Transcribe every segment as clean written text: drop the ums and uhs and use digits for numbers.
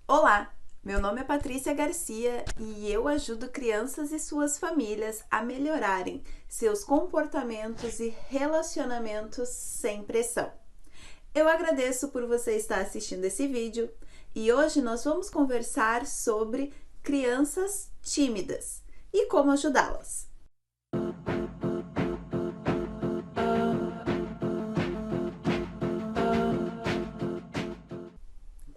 Olá, meu nome é Patrícia Garcia e eu ajudo crianças e suas famílias a melhorarem seus comportamentos e relacionamentos sem pressão. Eu agradeço por você estar assistindo esse vídeo e hoje nós vamos conversar sobre crianças tímidas e como ajudá-las.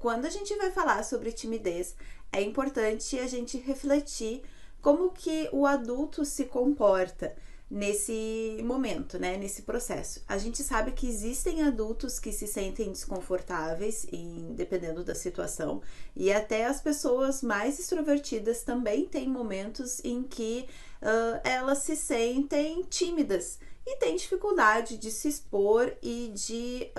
Quando a gente vai falar sobre timidez, é importante a gente refletir como que o adulto se comporta nesse momento, né, nesse processo. A gente sabe que existem adultos que se sentem desconfortáveis, dependendo da situação, e até as pessoas mais extrovertidas também têm momentos em que elas se sentem tímidas e têm dificuldade de se expor e de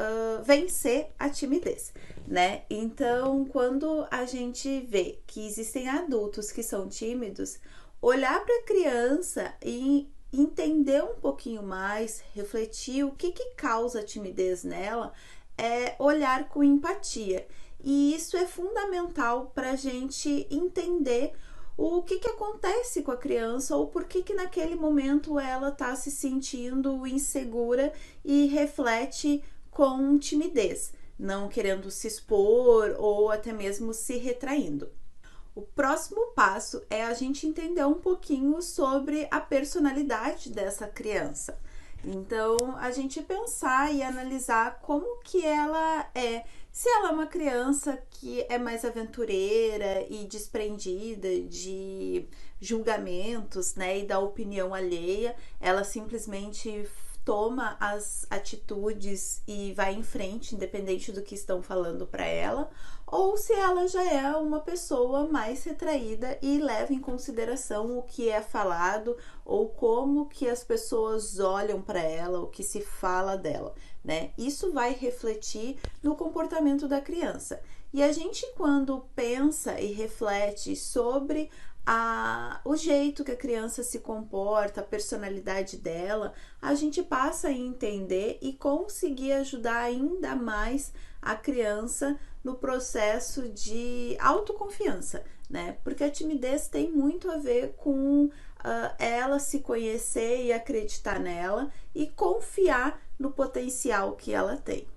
vencer a timidez, né? Então, quando a gente vê que existem adultos que são tímidos, olhar para a criança e entender um pouquinho mais, refletir o que causa timidez nela, é olhar com empatia. E isso é fundamental para a gente entender o que acontece com a criança ou por que naquele momento ela está se sentindo insegura e reflete com timidez, não querendo se expor ou até mesmo se retraindo. O próximo passo é a gente entender um pouquinho sobre a personalidade dessa criança. Então, a gente pensar e analisar como que ela é. Se ela é uma criança que é mais aventureira e desprendida de julgamentos, né, e da opinião alheia, ela simplesmente toma as atitudes e vai em frente, independente do que estão falando para ela, ou se ela já é uma pessoa mais retraída e leva em consideração o que é falado ou como que as pessoas olham para ela, o que se fala dela, né? Isso vai refletir no comportamento da criança. E a gente, quando pensa e reflete sobre o jeito que a criança se comporta, a personalidade dela, a gente passa a entender e conseguir ajudar ainda mais a criança no processo de autoconfiança, né? Porque a timidez tem muito a ver com ela se conhecer e acreditar nela e confiar no potencial que ela tem.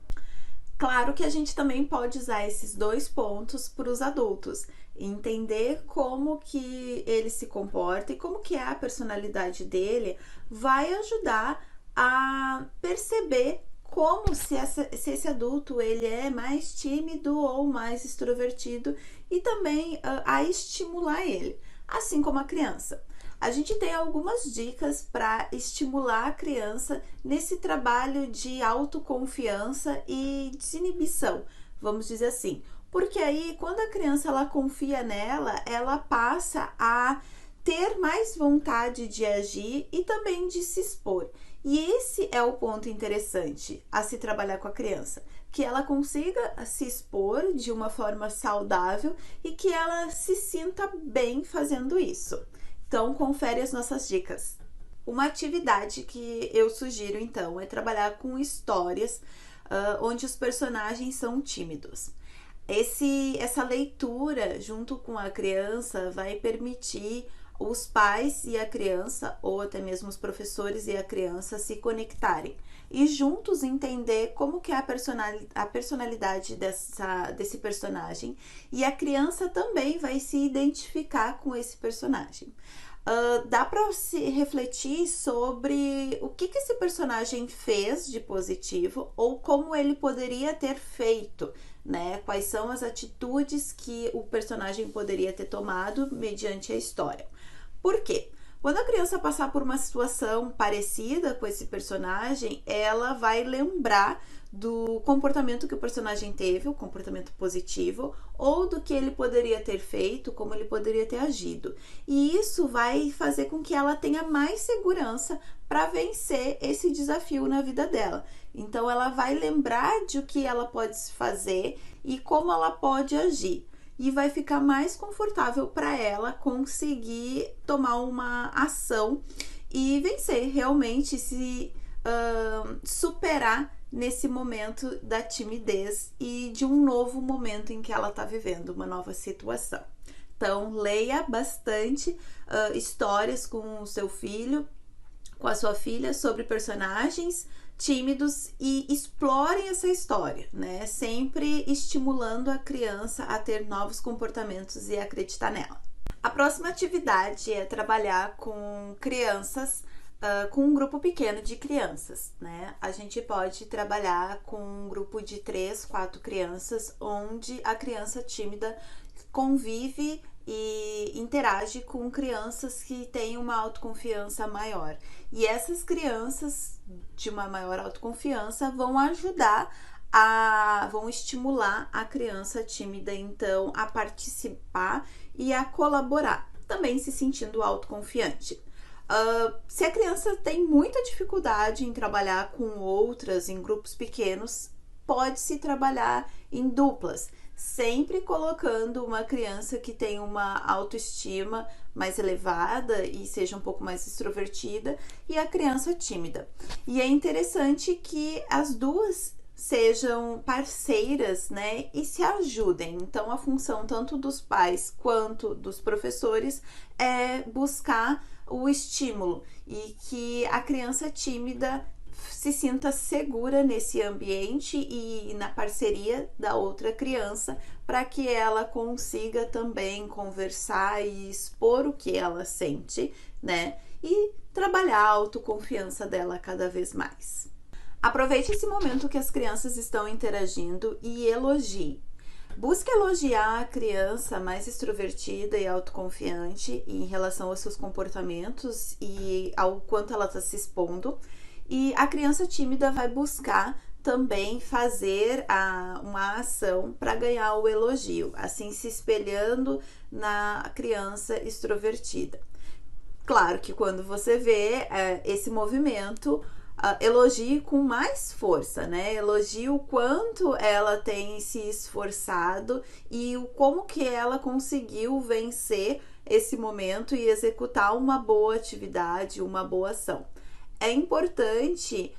Claro que a gente também pode usar esses dois pontos para os adultos, entender como que ele se comporta e como que é a personalidade dele vai ajudar a perceber como se esse adulto ele é mais tímido ou mais extrovertido e também a estimular ele, assim como a criança. A gente tem algumas dicas para estimular a criança nesse trabalho de autoconfiança e desinibição, vamos dizer assim. Porque aí, quando a criança ela confia nela, ela passa a ter mais vontade de agir e também de se expor. E esse é o ponto interessante a se trabalhar com a criança, que ela consiga se expor de uma forma saudável e que ela se sinta bem fazendo isso. Então, confere as nossas dicas. Uma atividade que eu sugiro, então, é trabalhar com histórias onde os personagens são tímidos. Essa leitura junto com a criança vai permitir os pais e a criança, ou até mesmo os professores e a criança se conectarem e juntos entender como que é a personalidade desse personagem, e a criança também vai se identificar com esse personagem. Dá para se refletir sobre o que esse personagem fez de positivo ou como ele poderia ter feito, né? Quais são as atitudes que o personagem poderia ter tomado mediante a história. Por quê? Quando a criança passar por uma situação parecida com esse personagem, ela vai lembrar do comportamento que o personagem teve, o comportamento positivo, ou do que ele poderia ter feito, como ele poderia ter agido. E isso vai fazer com que ela tenha mais segurança para vencer esse desafio na vida dela. Então, ela vai lembrar de o que ela pode fazer e como ela pode agir. E vai ficar mais confortável para ela conseguir tomar uma ação e vencer, realmente se superar nesse momento da timidez e de um novo momento em que ela está vivendo, uma nova situação. Então, leia bastante histórias com o seu filho, com a sua filha, sobre personagens tímidos e explorem essa história, né? Sempre estimulando a criança a ter novos comportamentos e acreditar nela. A próxima atividade é trabalhar com crianças, com um grupo pequeno de crianças, né? A gente pode trabalhar com um grupo de 3, 4 crianças, onde a criança tímida convive e interage com crianças que têm uma autoconfiança maior. E essas crianças de uma maior autoconfiança vão vão estimular a criança tímida, então, a participar e a colaborar, também se sentindo autoconfiante. Se a criança tem muita dificuldade em trabalhar com outras em grupos pequenos, pode-se trabalhar em duplas, sempre colocando uma criança que tem uma autoestima mais elevada e seja um pouco mais extrovertida e a criança tímida. E é interessante que as duas sejam parceiras, né, e se ajudem. Então, a função tanto dos pais quanto dos professores é buscar o estímulo e que a criança tímida se sinta segura nesse ambiente e na parceria da outra criança, para que ela consiga também conversar e expor o que ela sente, né? E trabalhar a autoconfiança dela cada vez mais. Aproveite esse momento que as crianças estão interagindo e elogie. Busque elogiar a criança mais extrovertida e autoconfiante em relação aos seus comportamentos e ao quanto ela está se expondo. E a criança tímida vai buscar também fazer uma ação para ganhar o elogio, assim se espelhando na criança extrovertida. Claro que quando você vê esse movimento, elogie com mais força, né? Elogie o quanto ela tem se esforçado e como que ela conseguiu vencer esse momento e executar uma boa atividade, uma boa ação. É importante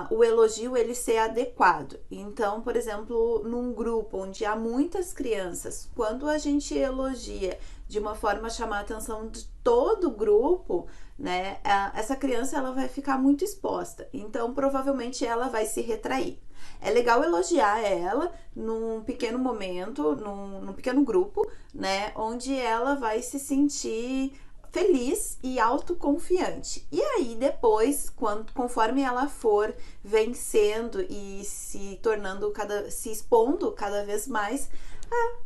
o elogio ele ser adequado. Então, por exemplo, num grupo onde há muitas crianças, quando a gente elogia de uma forma a chamar a atenção de todo o grupo, né, essa criança ela vai ficar muito exposta. Então, provavelmente ela vai se retrair. É legal elogiar ela num pequeno momento, num pequeno grupo, né, onde ela vai se sentir feliz e autoconfiante. E aí depois, conforme ela for vencendo e se expondo cada vez mais,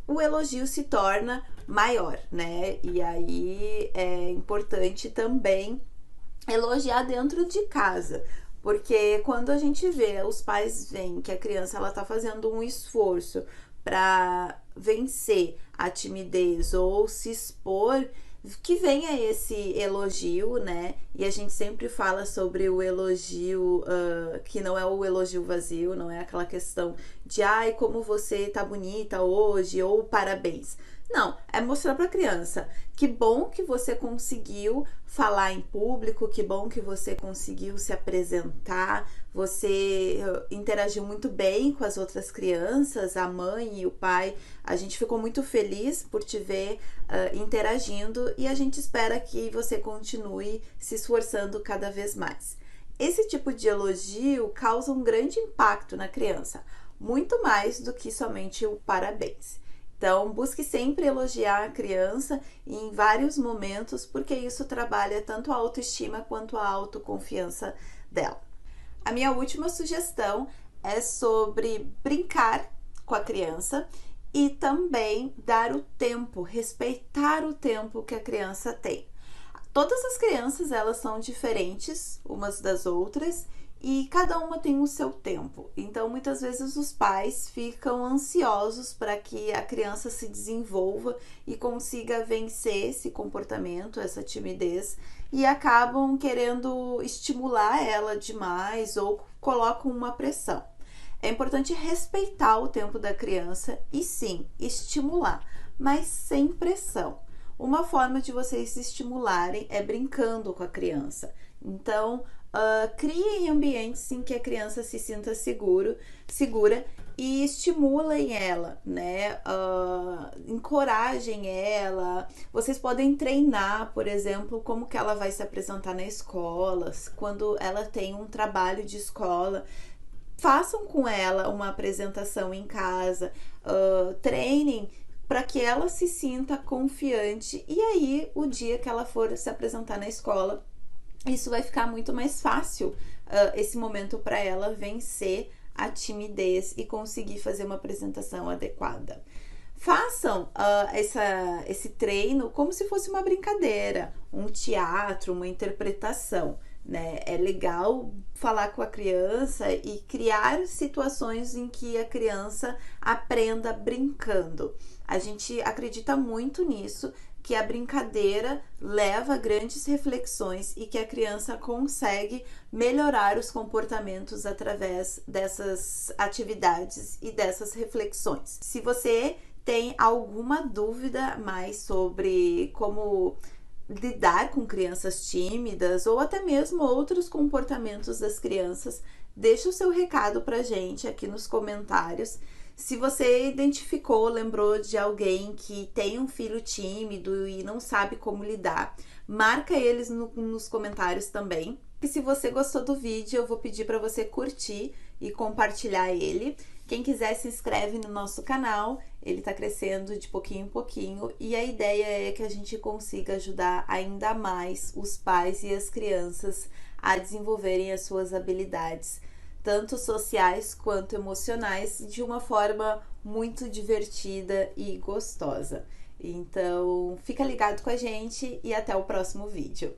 o elogio se torna maior, né? E aí é importante também elogiar dentro de casa, porque quando a gente vê, os pais veem que a criança ela tá fazendo um esforço para vencer a timidez ou se expor, que venha esse elogio, né? E a gente sempre fala sobre o elogio, que não é o elogio vazio, não é aquela questão de ai, como você tá bonita hoje, ou parabéns. Não, é mostrar para a criança que bom que você conseguiu falar em público, que bom que você conseguiu se apresentar, você interagiu muito bem com as outras crianças, a mãe e o pai. A gente ficou muito feliz por te ver interagindo e a gente espera que você continue se esforçando cada vez mais. Esse tipo de elogio causa um grande impacto na criança, muito mais do que somente o parabéns. Então, busque sempre elogiar a criança em vários momentos, porque isso trabalha tanto a autoestima quanto a autoconfiança dela. A minha última sugestão é sobre brincar com a criança e também dar o tempo, respeitar o tempo que a criança tem. Todas as crianças, elas são diferentes umas das outras e cada uma tem o seu tempo. Então, muitas vezes os pais ficam ansiosos para que a criança se desenvolva e consiga vencer esse comportamento, essa timidez, e acabam querendo estimular ela demais ou colocam uma pressão. É importante respeitar o tempo da criança e sim, estimular, mas sem pressão. Uma forma de vocês se estimularem é brincando com a criança. Então, criem ambientes em que a criança se sinta segura e estimulem ela, né? Encorajem ela. Vocês podem treinar, por exemplo, como que ela vai se apresentar na escola, quando ela tem um trabalho de escola. Façam com ela uma apresentação em casa, treinem para que ela se sinta confiante, e aí o dia que ela for se apresentar na escola, isso vai ficar muito mais fácil, esse momento para ela vencer a timidez e conseguir fazer uma apresentação adequada. Façam esse treino como se fosse uma brincadeira, um teatro, uma interpretação, né? É legal falar com a criança e criar situações em que a criança aprenda brincando. A gente acredita muito nisso, que a brincadeira leva a grandes reflexões e que a criança consegue melhorar os comportamentos através dessas atividades e dessas reflexões. Se você tem alguma dúvida mais sobre como lidar com crianças tímidas ou até mesmo outros comportamentos das crianças, deixa o seu recado pra gente aqui nos comentários. Se você identificou, lembrou de alguém que tem um filho tímido e não sabe como lidar, marca eles nos comentários também. E se você gostou do vídeo, eu vou pedir para você curtir e compartilhar ele. Quem quiser se inscreve no nosso canal, ele está crescendo de pouquinho em pouquinho e a ideia é que a gente consiga ajudar ainda mais os pais e as crianças a desenvolverem as suas habilidades, tanto sociais quanto emocionais, de uma forma muito divertida e gostosa. Então, fica ligado com a gente e até o próximo vídeo.